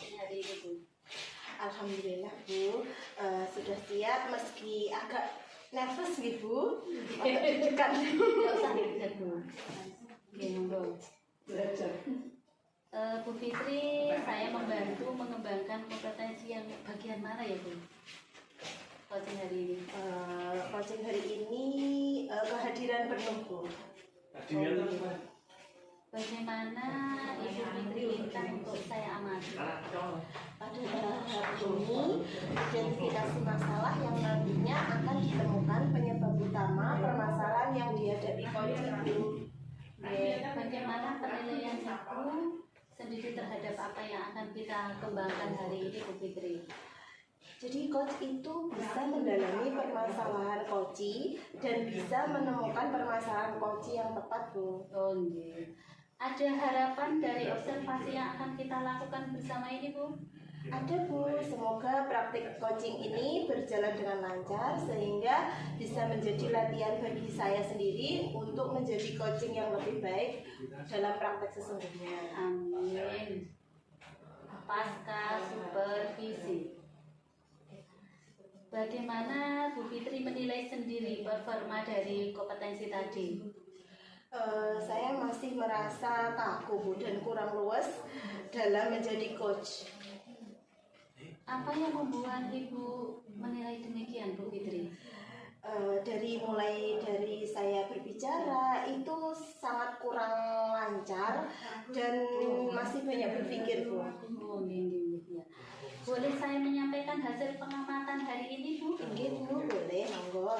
coaching hari ini, Bu? Alhamdulillah, Bu, sudah siap meski agak nervous nih, Bu. Agak deg-degan. Nggak usah deg-degan, Bu. Oke, monggo. Bu Fitri, saya membantu mengembangkan kompetensi yang bagian mana ya, Bu? Coaching hari ini. Coaching hari ini kehadiran penuh, Bu. Bagaimana Ibu Fitri minta untuk saya amati? Pada tahap ini, identifikasi masalah yang nantinya akan ditemukan penyebab utama permasalahan yang dihadapi coaching, Bu. Bagaimana penilaian Ibu sendiri terhadap apa yang akan kita kembangkan hari ini, Bu Fitri? Jadi coach itu bisa mendalami permasalahan coach dan bisa menemukan permasalahan coach yang tepat, Bu. Oh, iya. Ada harapan dari observasi yang akan kita lakukan bersama ini, Bu? Ada, Bu. Semoga praktik coaching ini berjalan dengan lancar sehingga bisa menjadi latihan bagi saya sendiri untuk menjadi coaching yang lebih baik dalam praktek sesungguhnya. Amin. Pasca supervisi. Bagaimana Bu Fitri menilai sendiri performa dari kompetensi tadi? Saya masih merasa kaku, Bu, dan kurang luas dalam menjadi coach. Apa yang membuat Ibu menilai demikian, Bu Fitri? Mulai dari saya berbicara itu sangat kurang lancar dan masih banyak berpikir, Bu. Oh, ini ya. Boleh saya menyampaikan hasil pengamatan hari ini, Bu? Nggih, Bu, boleh, monggo.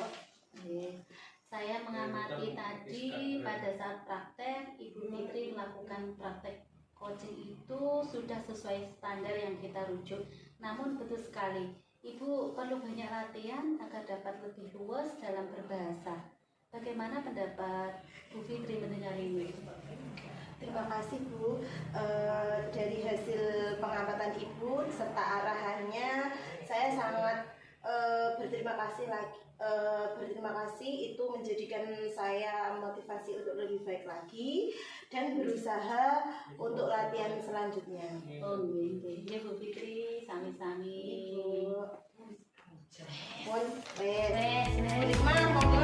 Saya mengamati tadi pada saat praktek, Ibu Fitri melakukan praktek coaching itu sudah sesuai standar yang kita rujuk. Namun betul sekali, Ibu perlu banyak latihan agar dapat lebih luas dalam berbahasa. Bagaimana pendapat Bu Fitri mendengar ini? Terima kasih, Bu. Dari hasil pengamatan Ibu serta arahannya, saya sangat berterima kasih itu menjadikan saya motivasi untuk lebih baik lagi dan berusaha untuk latihan selanjutnya. Oh, iya Bu Fitri, sami-sami. Ibu. Mohon Wes, terima, monggo.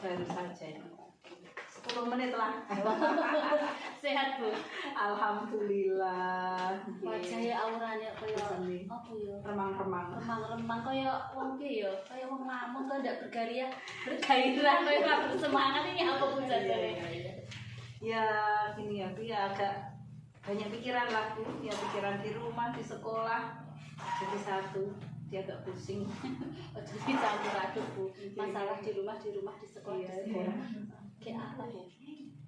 Baru saja 10 menit lah. Sehat, Bu. Alhamdulillah. Wajahnya auranya kaya apa ya? Remang-remang. Remang-remang kaya wong ki ya, kaya wong lamun kok ndak bergairah, kaya ora bersemangat ini apa Bu jajane? Ya gini ya, Bu ya agak banyak pikiran lah, Bu. Ya pikiran di rumah, di sekolah. Jadi satu, dia agak pusing. Ojo dicampur aduk, Bu. Masalah di rumah, di sekolah, di sekolah. Kayak apa, Bu?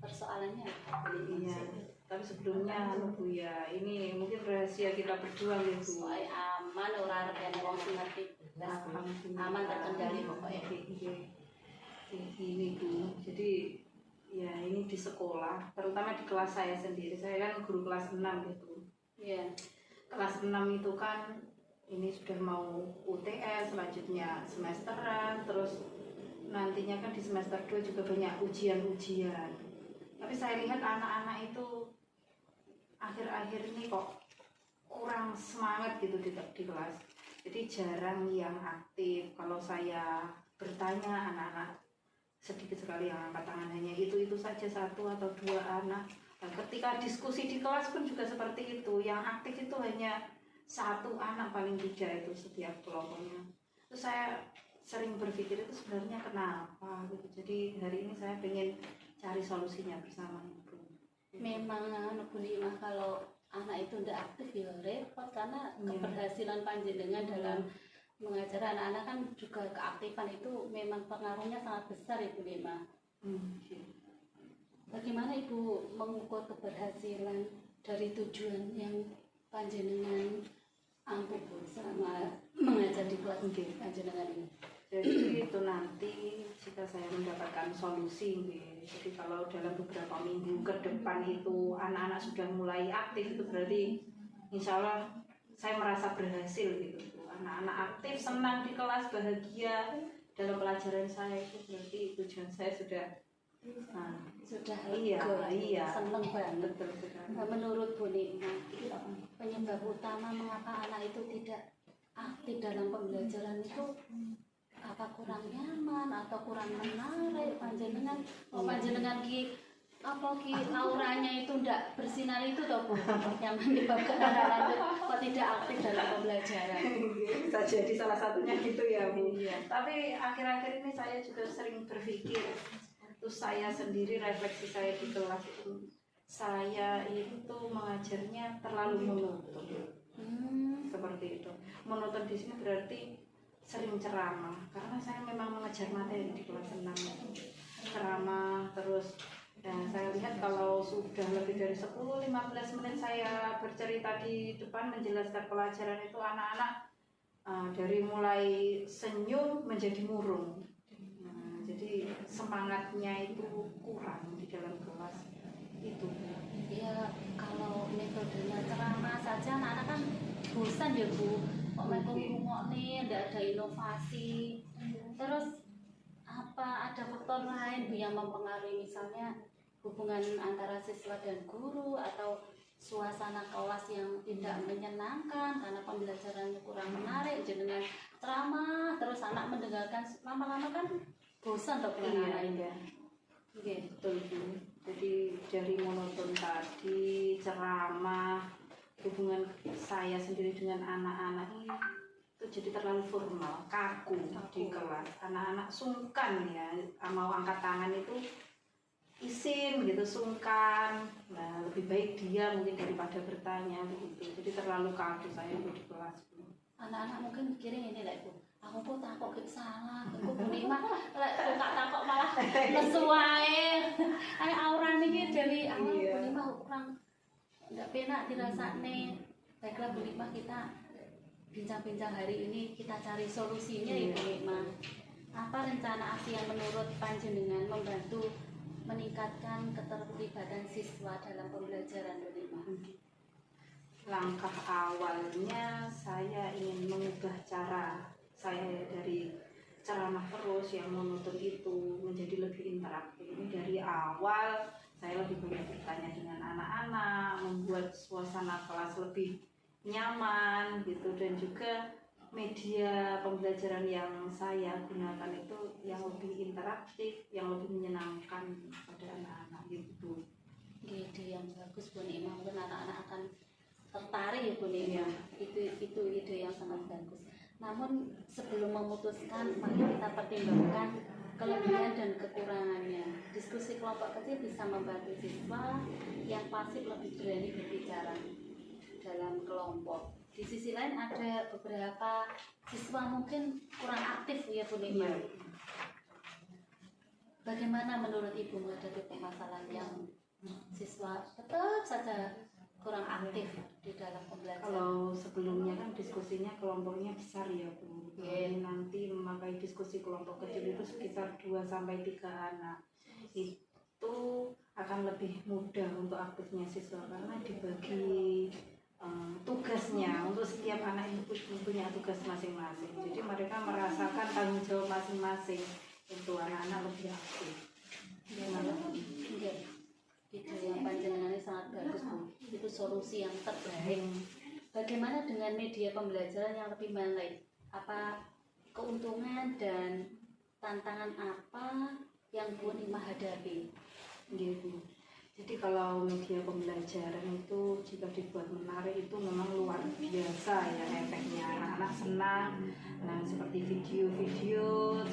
Persoalannya apa? Iya. Tapi sebelumnya Bu ya, ini mungkin rahasia kita berdua ya, Bu. Soalnya aman, ora arep wong sing ngerti. Aman terkendali pokoknya. Ini Bu, jadi ya ini di sekolah, terutama di kelas saya sendiri. Saya kan guru kelas 6 gitu. Iya. Kelas 6 itu kan ini sudah mau UTS, selanjutnya semesteran, terus nantinya kan di semester 2 juga banyak ujian-ujian. Tapi saya lihat anak-anak itu akhir-akhir ini kok kurang semangat gitu di kelas. Jadi jarang yang aktif. Kalau saya bertanya, anak-anak sedikit sekali yang angkat tangan, hanya itu saja 1 atau 2 anak. Dan ketika diskusi di kelas pun juga seperti itu. Yang aktif itu hanya 1 anak paling tidak itu setiap kelompoknya. Terus saya sering berpikir itu sebenarnya kenapa gitu. Jadi hari ini saya ingin cari solusinya bersama Ibu. Memang Bu Limah, kalau anak itu tidak aktif ya repot, karena keberhasilan panjenengan dalam mengajar anak-anak kan juga keaktifan itu memang pengaruhnya sangat besar Ibu Limah. Bagaimana Ibu mengukur keberhasilan dari tujuan yang panjenengan ampuh Bu selama mengajar di kelas panjenengan ini? Jadi itu nanti jika saya mendapatkan solusi, jadi kalau dalam beberapa minggu ke depan itu anak-anak sudah mulai aktif, itu berarti insya Allah saya merasa berhasil gitu. Anak-anak aktif, senang di kelas, bahagia dalam pelajaran saya, itu berarti tujuan saya sudah sudah iya, seneng banget. betul sekali. Nah, menurut Bu Nikma, penyebab utama mengapa anak itu tidak aktif dalam pembelajaran itu apa kurang nyaman atau kurang menarik? Panjenengan ki auranya itu ndak bersinar itu toh Bu, yang menyebabkan anak-anak itu kok tidak aktif dalam pembelajaran. Bisa jadi salah satunya gitu ya Bu. Iya. Tapi akhir-akhir ini saya juga sering berpikir, terus saya sendiri refleksi saya di kelas itu, saya itu mengajarnya terlalu monoton. Seperti itu. Monoton di sini berarti sering ceramah, karena saya memang mengejar materi di kelas 6. Ceramah terus. Dan saya lihat kalau sudah lebih dari 10-15 menit saya bercerita di depan menjelaskan pelajaran itu, anak-anak dari mulai senyum menjadi murung. Jadi semangatnya itu kurang di dalam kelas itu. Ya kalau metodenya ceramah saja anak-anak kan bosan ya Bu, kok mereka ngomong nih, tidak ada inovasi. Terus apa ada faktor lain Bu yang mempengaruhi, misalnya hubungan antara siswa dan guru atau suasana kelas yang tidak menyenangkan karena pembelajarannya kurang menarik, dengan ceramah terus anak mendengarkan lama-lama kan bosan toh anak-anak. Iya, betul Bu. Jadi dari monoton tadi, ceramah, hubungan saya sendiri dengan anak-anak itu jadi terlalu formal, kaku di kelas. Anak-anak sungkan ya, mau angkat tangan itu isin gitu, sungkan. Nah, lebih baik dia mungkin daripada bertanya begitu. Jadi terlalu kaku saya di kelas. Anak-anak mungkin mikirin ini lah Bu, aku kok takut salah, aku Bu Nikma lek kok takut malah lesu wae. Aura niki dari awal Bu Nikma kurang enggak penak dirasakne. Baiklah Bu Nikma, kita bincang-bincang hari ini, kita cari solusinya ya Bu Nikma. Apa rencana aksi yang menurut panjenengan membantu meningkatkan keterlibatan siswa dalam pembelajaran Bu Nikma? Langkah awalnya saya ingin mengubah cara saya dari ceramah terus yang monoton itu menjadi lebih interaktif. Ini dari awal saya lebih banyak bertanya dengan anak-anak, membuat suasana kelas lebih nyaman gitu, dan juga media pembelajaran yang saya gunakan itu yang lebih interaktif, yang lebih menyenangkan pada anak-anak gitu. Ide yang bagus Bu Nikma, mungkin anak-anak akan tertarik ya Bu Nikma. Itu ide yang sangat bagus. Namun sebelum memutuskan, mari kita pertimbangkan kelebihan dan kekurangannya. Diskusi kelompok kecil bisa membantu siswa yang pasif lebih berani berbicara dalam kelompok. Di sisi lain ada beberapa siswa mungkin kurang aktif ya Bu Nikma. Bagaimana menurut Ibu menghadapi permasalahan yang siswa tetap saja kurang aktif di dalam pembelajaran? Kalau sebelumnya kan diskusinya kelompoknya besar ya Bu. Nanti memakai diskusi kelompok kecil itu sekitar 2-3 anak. Itu akan lebih mudah untuk aktifnya siswa karena dibagi tugasnya untuk setiap anak itu punya tugas masing-masing. Jadi mereka merasakan tanggung jawab masing-masing untuk anak-anak lebih aktif. Itu yang panjenengannya sangat bagus Bu. Itu solusi yang terbaik. Bagaimana dengan media pembelajaran yang lebih menarik? Apa keuntungan dan tantangan apa yang Bu Nikma hadapi? Gitu. Jadi kalau media pembelajaran itu jika dibuat menarik itu memang luar biasa ya efeknya. Anak-anak senang, nah seperti video-video,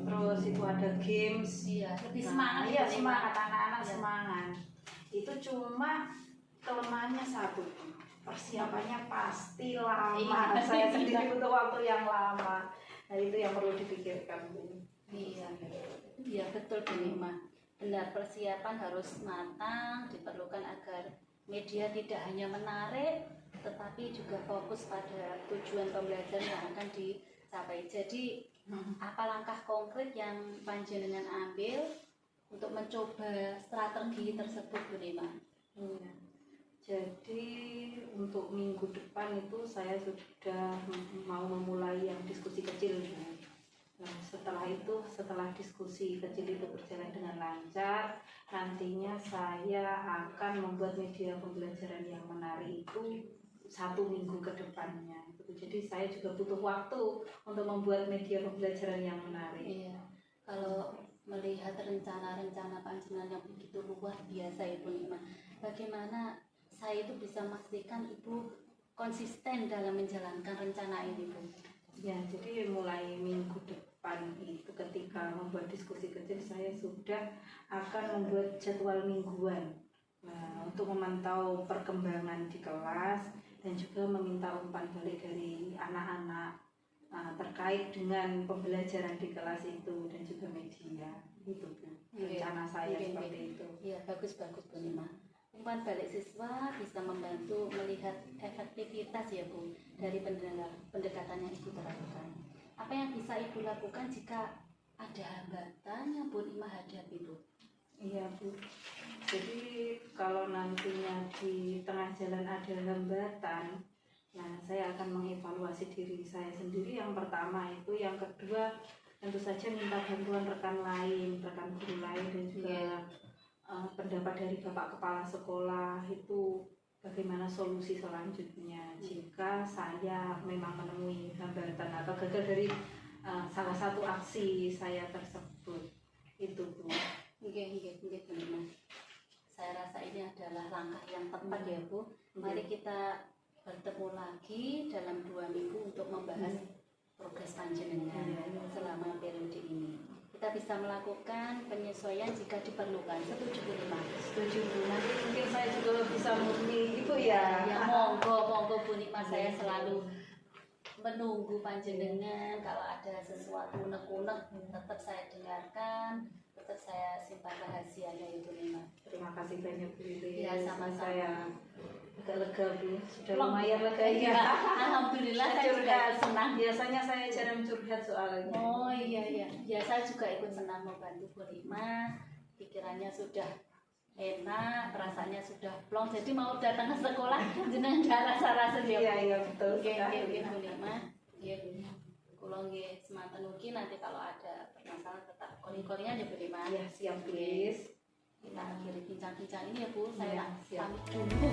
terus itu ada games. Iya, lebih semangat. Iya, semangat anak-anak semangat. Itu cuma kelemahannya satu, persiapannya pasti lama. Saya sendiri butuh waktu yang lama. Nah itu yang perlu dipikirkan Bu. Iya, betul Bu Nikma. Benar, persiapan harus matang, diperlukan agar media tidak hanya menarik, tetapi juga fokus pada tujuan pembelajaran yang akan dicapai. Jadi, apa langkah konkret yang panjenengan ambil untuk mencoba strategi tersebut Bu Nikma? Jadi untuk minggu depan itu saya sudah mau memulai yang diskusi kecil. Nah, setelah itu, setelah diskusi kecil itu berjalan dengan lancar, nantinya saya akan membuat media pembelajaran yang menarik itu 1 minggu ke depannya. Jadi saya juga butuh waktu untuk membuat media pembelajaran yang menarik. Iya, kalau melihat rencana-rencana panjenengan yang begitu luar biasa Ibu Nikma, bagaimana saya itu bisa memastikan Ibu konsisten dalam menjalankan rencana ini, Bu? Ya, jadi mulai minggu depan itu ketika membuat diskusi kecil saya sudah akan membuat jadwal mingguan. Nah, untuk memantau perkembangan di kelas dan juga meminta umpan balik dari anak-anak terkait dengan pembelajaran di kelas itu dan juga media. Itu Bu, rencana saya seperti itu. Iya, bagus Bu Nikma. Umpan balik siswa bisa membantu melihat efektivitas ya Bu dari pendekatan yang Ibu terapkan. Apa yang bisa Ibu lakukan jika ada hambatan yang Bu Nikma hadapi, Bu? Iya Bu, jadi kalau nantinya di tengah jalan ada hambatan, nah saya akan mengevaluasi diri saya sendiri yang pertama itu, yang kedua tentu saja minta bantuan rekan lain, rekan guru lain dan juga pendapat dari Bapak Kepala Sekolah itu bagaimana solusi selanjutnya jika saya memang menemui hambatan atau gagal dari salah satu aksi saya tersebut. Itu Bu. Nggih, Bu Nikma. Saya rasa ini adalah langkah yang tepat ya Bu. Mari kita bertemu lagi dalam 2 minggu untuk membahas progres panjenengan selama periode ini. Kita bisa melakukan penyesuaian jika diperlukan. Setuju Bu Nikma? Setuju Bu. Nanti mungkin saya juga bisa murni Ibu ya. Ya monggo Bu Nikma, saya selalu menunggu panjenengan. Kalau ada sesuatu unek-unek tetap saya dengarkan, tetap saya simpan rahasianya Ibu Nikma. Terima kasih banyak Bu Lili. Ya, sama-sama. Saya agak lega Bu, sudah lumayan lega ya. Alhamdulillah saya juga Curhat. senang. Biasanya saya jarang curhat soalnya. Oh iya. Ya saya juga ikut senang membantu Bu Nikma. Pikirannya sudah enak, rasanya sudah plong. Jadi mau datang ke sekolah jenengan ada rasa-rasa dia. Iya betul. Oke, Bu Nikma. Iya Bu. Kula nggih semanten ugi nanti kalau ada permasalahan tetap calling-callingan ya Bu Nikma. Ya siap please. Kita akhiri bincang-bincang ini ya Bu. Saya Iya, siap. pamit dulu.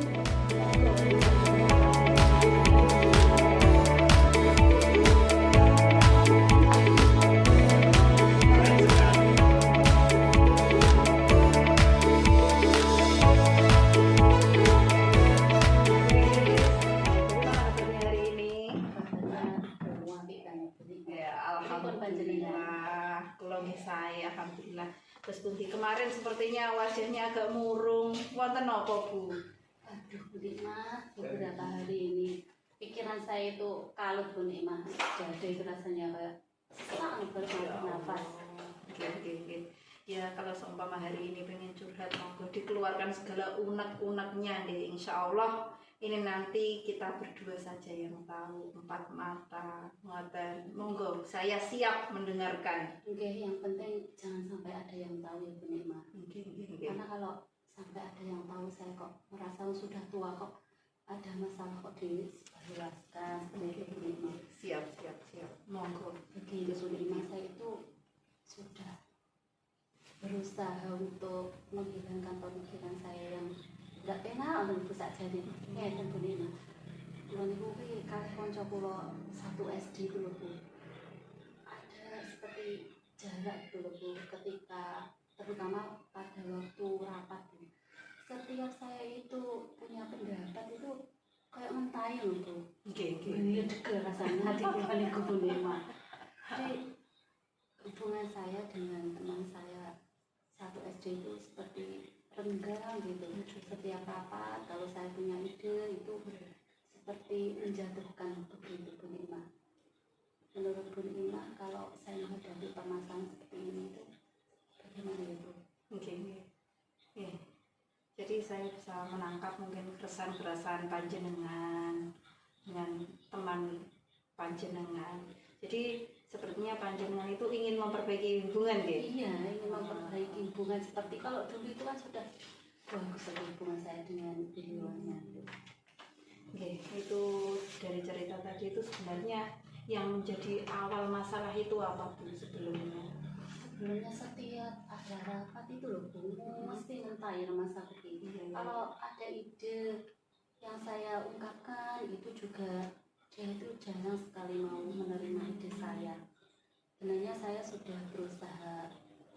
Hari ini ya alhamdulillah kalau saya alhamdulillah. Terus Bunti kemarin sepertinya wajahnya agak murung. Wonten apa Bu? Aduh Bu Nikma, beberapa hari ini pikiran saya itu kalut Bu Nikma. Dada itu rasanya kayak sesak bernafas. Oke. Ya kalau seumpama hari ini pengen curhat monggo dikeluarkan segala unek-uneknya deh. Insya Allah ini nanti kita berdua saja yang tahu, 4 mata ngoten. Monggo saya siap mendengarkan. Oke, yang penting jangan sampai ada yang tahu ya Bu Nikma. Oke. Karena kalau sampai ada yang tahu saya kok merasa sudah tua kok ada masalah kok dijelaskan seperti itu Bu Nikma. Siap. Monggo. Begini Bu Nikma, saya itu sudah berusaha untuk menghilangkan pemikiran saya yang nggak enak untuk ibu saja nih. Bu Nikma. Kula niku kuwi kalih kanca kula 1 SD dulu Bu. Ada seperti jarak dulu Bu ketika terutama pada waktu rapat Bu. Setiap saya itu punya pendapat itu kayak mentayang Bu. Oke. Iya degel rasanya hati kula niku Bu Nikma. Jadi hubungan saya dengan teman saya 1 SD itu seperti renggang gitu. Setiap rapat kalau saya punya ide itu seperti menjatuhkan begitu Bu Nikma. Menurut Bu Nikma, kalau saya menghadapi permasalahan seperti ini itu bagaimana ya Bu? Oke. Jadi saya bisa menangkap mungkin keresahan-keresahan panjenengan dengan teman panjenengan. Jadi sepertinya panjenengan itu ingin memperbaiki hubungan deh. Iya, ingin memperbaiki hubungan seperti kalau dulu itu kan sudah bagus lagi hubungan saya dengan beliaunya. Oke, itu dari cerita tadi itu sebenarnya yang menjadi awal masalah itu apa Bu sebelumnya? Sebelumnya setiap ada rapat itu loh Bu, mesti ngentahin masa begini. Kalau ada ide yang saya ungkapkan itu juga dia itu jarang sekali mau menerima ide saya. Sebenarnya saya sudah berusaha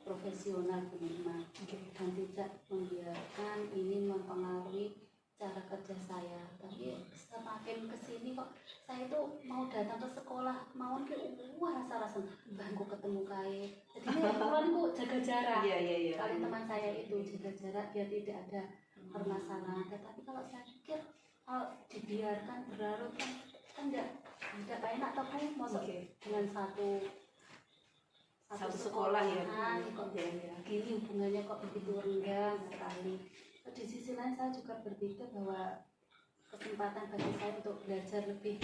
profesional Bu Nima, dan tidak membiarkan ini mempengaruhi cara kerja saya. Tapi semakin kesini kok saya itu mau datang ke sekolah, mau ke rasa-rasa bangku ketemu kayak jadi ini jaga jarak. Iya. Kali teman saya itu jaga jarak biar tidak ada permasalahan. Tetapi kalau saya pikir kalau dibiarkan berlarut kan tidak enak atau masuk dengan satu sekolah ya kok gini hubungannya kok begitu renggang sekali. Di sisi lain saya juga berpikir bahwa kesempatan bagi saya untuk belajar lebih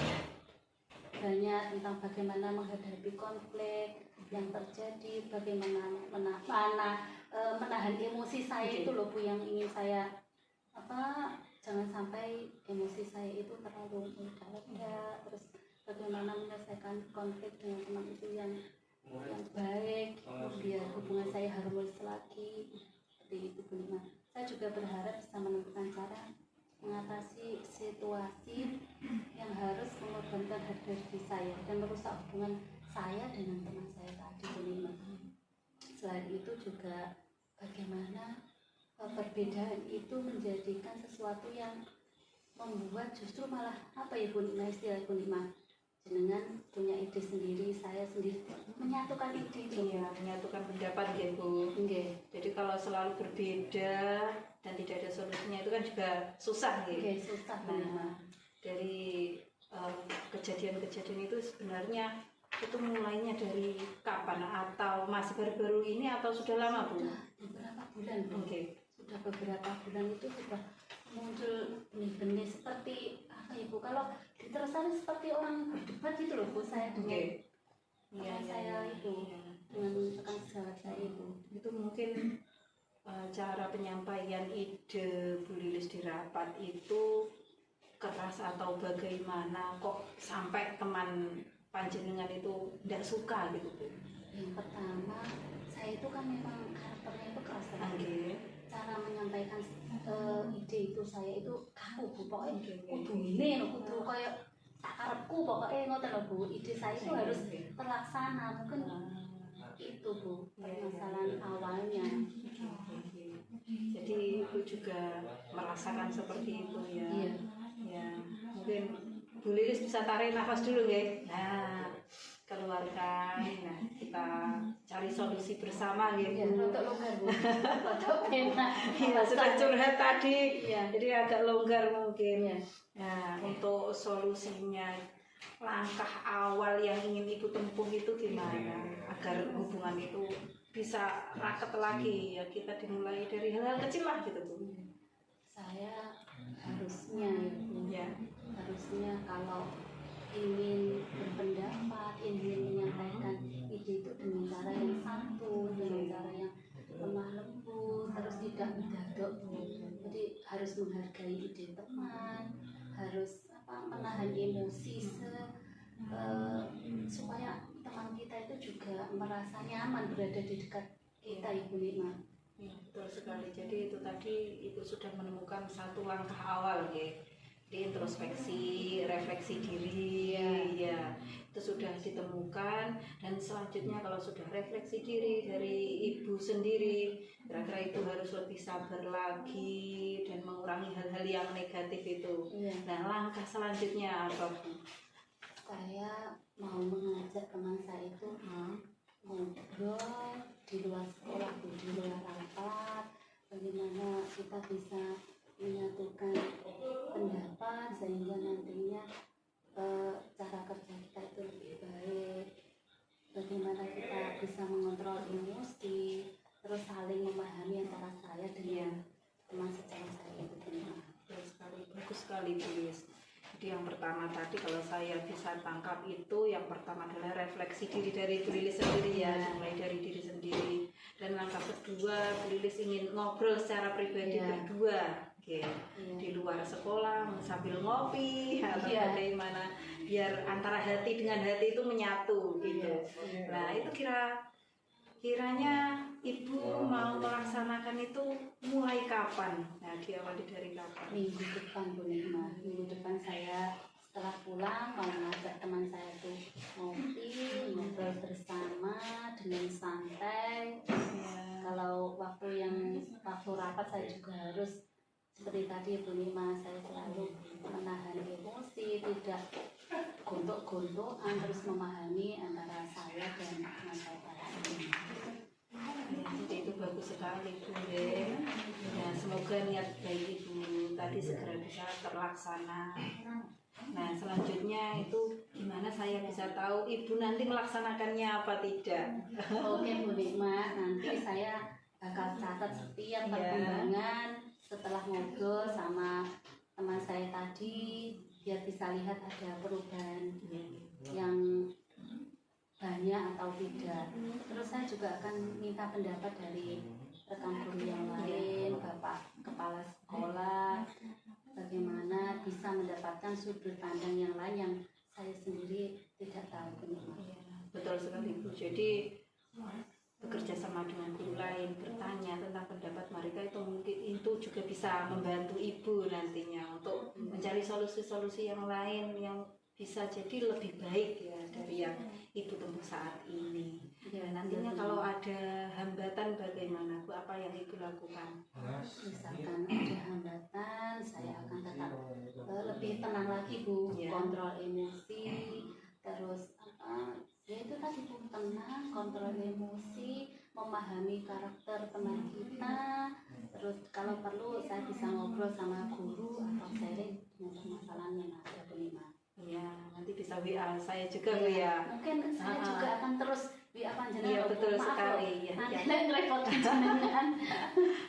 banyak tentang bagaimana menghadapi konflik yang terjadi, bagaimana menahan emosi saya itu loh Bu, yang ingin saya jangan sampai emosi saya itu terlalu meledak. Terus bagaimana menyelesaikan konflik dengan teman itu yang baik, biar hubungan saya harmonis lagi, seperti itu Bu Nima. Saya juga berharap bisa menemukan cara mengatasi situasi yang harus mengorbankan harga diri saya dan merusak hubungan saya dengan teman saya tadi Bu Nima. Selain itu juga bagaimana perbedaan itu menjadikan sesuatu yang membuat justru malah ya Bu Nima, istilah Bu Nima, jenengan punya ide sendiri, saya sendiri, menyatukan ide. Iya, menyatukan pendapat ya Bu. Jadi kalau selalu berbeda dan tidak ada solusinya itu kan juga susah ya. Susah. Nah, dari kejadian-kejadian itu sebenarnya itu mulainya dari kapan, atau masih baru-baru ini atau sudah lama Bu? Sudah beberapa bulan Bu. Sudah beberapa bulan itu sudah muncul benih-benih seperti Ibu, kalau diteruskan seperti orang berdebat gitu loh Bu, saya dengan saya itu dengan rekan sejawat saya itu mungkin cara penyampaian ide Bu Lilis di rapat itu keras atau bagaimana kok sampai teman panjenengan itu tidak suka gitu Bu? Yang pertama, saya itu kan memang karakternya itu keras sekali. Cara menyampaikan ide itu saya itu kaku Bu, pokoknya kudu ini loh, kudu kayak sakarepku pokoknya ngoten loh Bu. Ide saya itu harus terlaksana, mungkin itu Bu permasalahan awalnya. Jadi Ibu juga merasakan seperti itu ya. Ya, mungkin Bu Lilis bisa tarik nafas dulu ya. Nah, keluarkan. Nah, kita cari solusi bersama ya Bu. Untuk longgar Bu. Untuk enak. Iya, sudah curhat tadi. Jadi agak longgar mungkin. Nah, untuk solusinya, langkah awal yang ingin Ibu tempuh itu gimana agar hubungan itu bisa raket lagi ya? Kita dimulai dari hal-hal kecil lah gitu Bu. Saya harusnya harusnya kalau ingin berpendapat, ingin menyampaikan ide itu dengan cara yang santun, dengan cara yang lemah lembut, terus tidak mendadak. Jadi harus menghargai ide teman, harus menahan emosi supaya teman kita itu juga merasa nyaman berada di dekat kita Ibu Nima. Ya, betul sekali. Jadi itu tadi Ibu sudah menemukan satu langkah awal ya, di introspeksi, refleksi diri ya, itu sudah ditemukan. Dan selanjutnya kalau sudah refleksi diri dari Ibu sendiri, kira-kira itu harus lebih sabar lagi dan mengurangi hal-hal yang negatif itu. Nah, langkah selanjutnya apa Bu? Saya mau mengajak teman saya itu ngobrol di luar sekolah, di luar rapat, bagaimana kita bisa menyatukan pendapat sehingga nantinya cara kerja kita itu lebih baik, bagaimana kita bisa mengontrol emosi, terus saling memahami antara saya dengan teman sejawat saya itu. Bagus sekali Bu Lilis. Jadi yang pertama tadi kalau saya bisa tangkap itu yang pertama adalah refleksi diri dari Bu Lilis sendiri ya, mulai dari diri sendiri. Dan langkah kedua Bu Lilis ingin ngobrol secara pribadi berdua, di luar sekolah sambil ngopi atau bagaimana biar antara hati dengan hati itu menyatu gitu. Nah itu kiranya Ibu mau melaksanakan itu mulai kapan? Nah, diawali dari kapan? Minggu depan Bu Nima. Minggu depan saya setelah pulang mau ngajak teman saya tuh ngopi, ngobrol bersama dengan santai. Kalau waktu rapat saya juga harus seperti tadi Bu Nima, saya selalu menahan emosi, tidak gontok-gontokan, terus memahami antara saya dan teman saya. Jadi itu bagus sekali Bu. Ya, semoga niat baik Ibu tadi segera bisa terlaksana. Nah selanjutnya itu gimana saya bisa tahu Ibu nanti melaksanakannya apa tidak? Oke Bu Nikma, nanti saya bakal catat setiap perkembangan setelah ngobrol sama teman saya tadi, biar bisa lihat ada perubahan yang banyak atau tidak. Terus saya juga akan minta pendapat dari rekan guru yang lain, Bapak Kepala Sekolah, bagaimana bisa mendapatkan sudut pandang yang lain yang saya sendiri tidak tahu. Betul sekali Bu. Jadi bekerja sama dengan guru lain, bertanya tentang pendapat mereka itu mungkin itu juga bisa membantu Ibu nantinya untuk mencari solusi-solusi yang lain yang bisa jadi lebih baik ya dari yang Ibu tempuh saat ini. Ya, nantinya kalau ada hambatan bagaimana Bu? Apa yang Ibu lakukan? Misalkan ada hambatan, saya akan tetap lebih tenang lagi Bu, kontrol emosi, terus ya itu tadi Bu, tenang, kontrol emosi, memahami karakter teman kita, terus kalau perlu saya bisa ngobrol sama guru atau sharing dengan permasalahan yang ada Bu Nima. Ya, nanti bisa WA saya juga Bu ya. Mungkin saya juga akan terus WA panjenengan. Iya betul sekali ya. Nanti ngerepotin jenengan.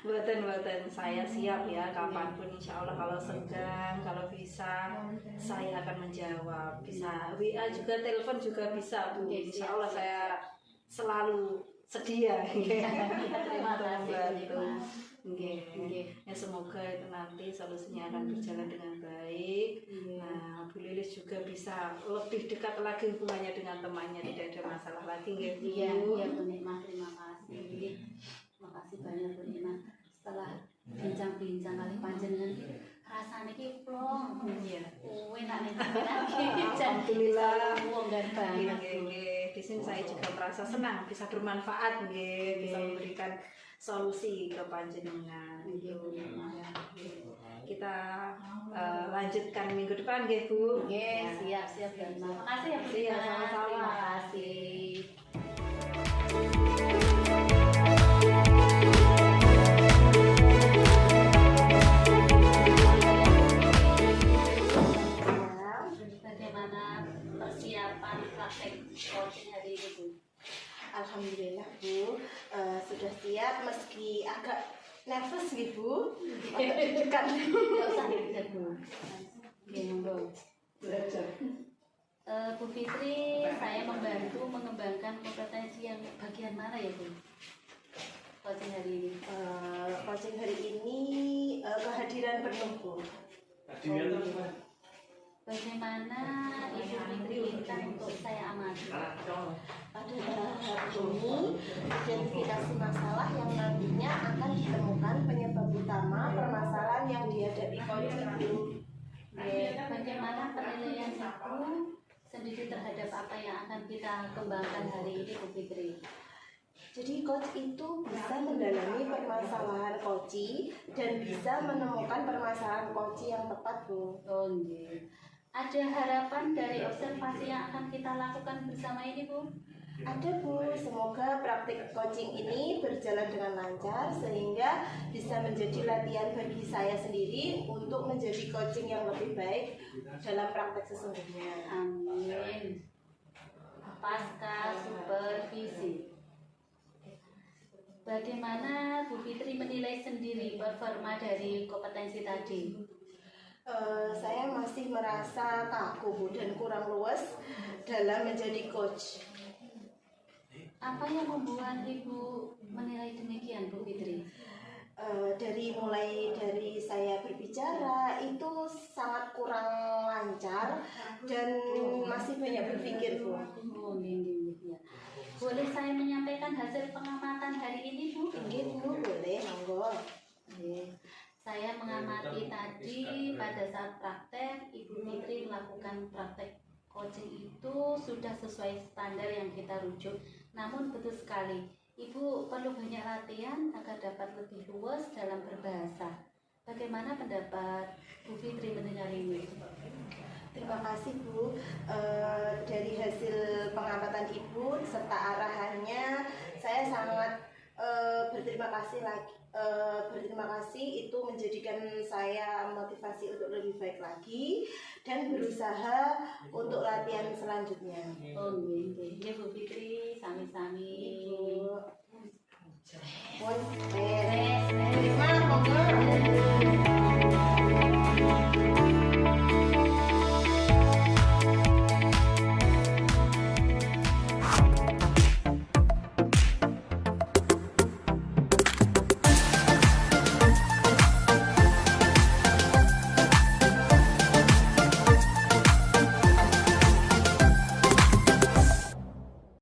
Buatan saya siap ya kapanpun insya Allah kalau senggang, kalau bisa saya akan menjawab. Bisa WA juga, telepon juga bisa Bu. Insya Allah saya selalu sedia. Terima kasih Bu. Ya, semoga itu nanti solusinya akan berjalan dengan baik. Nah, Bu Lilis juga bisa lebih dekat lagi hubungannya dengan temannya, tidak ada masalah lagi Bu. Iya Bu Nikma, terima kasih. Terima kasih banyak Bu Nikma. Setelah bincang-bincang kali panjenengan rasanya ki plong. Iya. Enak lagi. Alhamdulillah. Wonggar banget. Di sini saya juga merasa senang bisa bermanfaat bisa memberikan solusi ke panjenengan. Kita lanjutkan minggu depan Bu. Siap. Terima kasih ya Bu. Iya, sama-sama. Terima kasih. Bagaimana persiapan praktek coaching hari ini Bu? Alhamdulillah Bu, sudah siap meski agak nervous gitu Bu. Dekat. Tidak usah deg Bu. Belajar. Bu Fitri, saya membantu mengembangkan kompetensi yang bagian mana ya Bu? Coaching hari ini. Coaching hari ini kehadiran penuh Bu. Bagaimana Ibu Fitri minta untuk saya amati? Pada tahap ini identifikasi masalah yang nantinya akan ditemukan penyebab utama permasalahan yang dihadapi coaching Bu. Bagaimana penilaian Ibu sendiri terhadap apa yang akan kita kembangkan hari ini Bu Fitri? Jadi coach itu bisa mendalami permasalahan coach dan bisa menemukan permasalahan coach yang tepat Bu. Ada harapan dari observasi yang akan kita lakukan bersama ini Bu? Ada Bu, semoga praktik coaching ini berjalan dengan lancar sehingga bisa menjadi latihan bagi saya sendiri untuk menjadi coaching yang lebih baik dalam praktek sesungguhnya. Amin. Pasca supervisi. Bagaimana Bu Fitri menilai sendiri performa dari kompetensi tadi? Saya masih merasa kaku dan kurang luas dalam menjadi coach. Apa yang membuat Ibu menilai demikian, Bu Fitri? Mulai dari saya berbicara itu sangat kurang lancar dan masih banyak berpikir, Bu. Oh, ya. Boleh saya menyampaikan hasil pengamatan hari ini, Bu? Ini Bu, boleh, monggo. Saya mengamati tadi pada saat praktek, Ibu Fitri melakukan praktek coaching itu sudah sesuai standar yang kita rujuk. Namun betul sekali, Ibu perlu banyak latihan agar dapat lebih luas dalam berbahasa. Bagaimana pendapat Bu Fitri mendengar ini? Terima kasih Bu. Dari hasil pengamatan Ibu serta arahannya, saya sangat berterima kasih lagi. Berterima kasih itu menjadikan saya motivasi untuk lebih baik lagi dan berusaha untuk latihan selanjutnya. Oh, nggih, Bu Fitri, sami-sami. Terima, monggo.